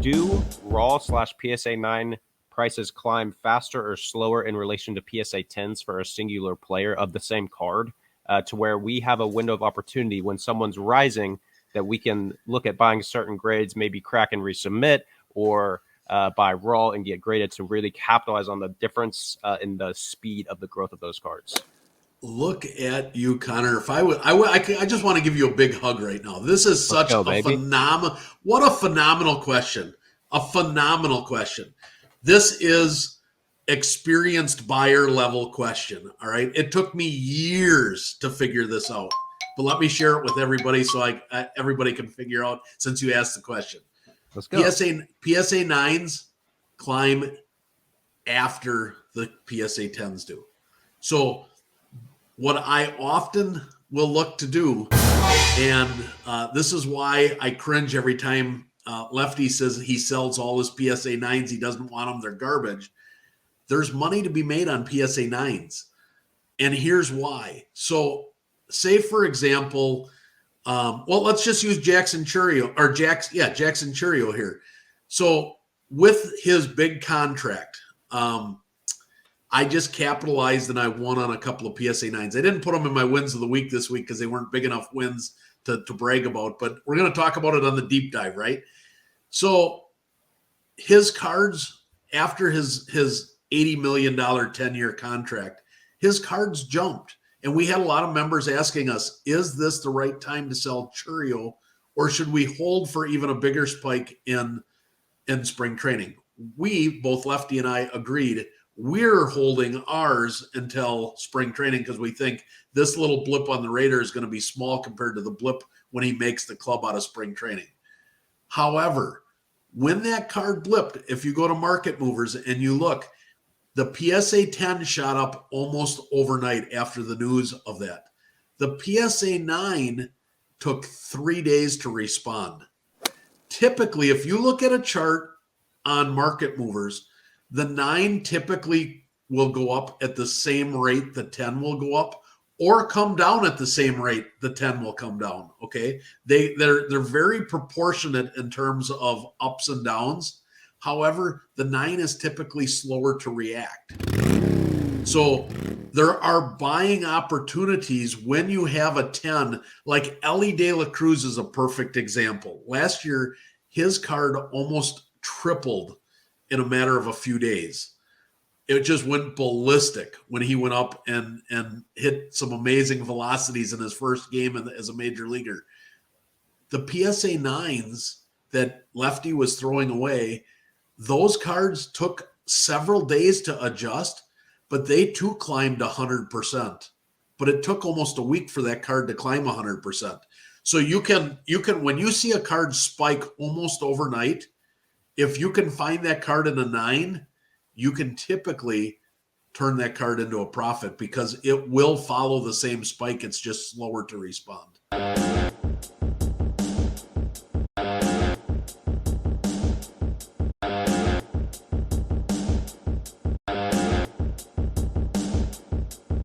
Do raw/PSA 9 prices climb faster or slower in relation to PSA 10s for a singular player of the same card, to where we have a window of opportunity when someone's rising that we can look at buying certain grades, maybe crack and resubmit, or buy raw and get graded to really capitalize on the difference in the speed of the growth of those cards? Look at you, Connor. If I just want to give you a big hug right now. This is Let's such go, a baby. what a phenomenal question. A phenomenal question. This is experienced buyer level question. All right. It took me years to figure this out, but let me share it with everybody so everybody can figure out since you asked the question. Let's go. PSA 9s climb after the PSA 10s do. So what I often will look to do, and this is why I cringe every time Lefty says he sells all his PSA 9s. He doesn't want them. They're garbage. There's money to be made on PSA 9s. And here's why. So say, for example, let's just use Jackson Churio Jackson Churio here. So with his big contract, I just capitalized and I won on a couple of PSA 9s. I didn't put them in my wins of the week this week because they weren't big enough wins to brag about, but we're going to talk about it on the deep dive, right? So his cards, after his $80 million 10-year contract, his cards jumped. And we had a lot of members asking us, is this the right time to sell Churio, or should we hold for even a bigger spike in spring training? We, both Lefty and I, agreed we're holding ours until spring training because we think this little blip on the radar is going to be small compared to the blip when he makes the club out of spring training. However, when that card blipped, if you go to Market Movers and you look, the PSA 10 shot up almost overnight after the news of that. The PSA 9 took 3 days to respond. Typically, if you look at a chart on Market Movers, the 9 typically will go up at the same rate the 10 will go up, or come down at the same rate the 10 will come down. Okay, they're very proportionate in terms of ups and downs. However, the 9 is typically slower to react. So there are buying opportunities when you have a 10, like Ellie De La Cruz is a perfect example. Last year, his card almost tripled in a matter of a few days. It just went ballistic when he went up and hit some amazing velocities in his first game as a major leaguer. The PSA 9s that Lefty was throwing away, those cards took several days to adjust, but they too climbed 100%. But it took almost a week for that card to climb 100%. So you can when you see a card spike almost overnight, if you can find that card in a 9, you can typically turn that card into a profit because it will follow the same spike. It's just slower to respond.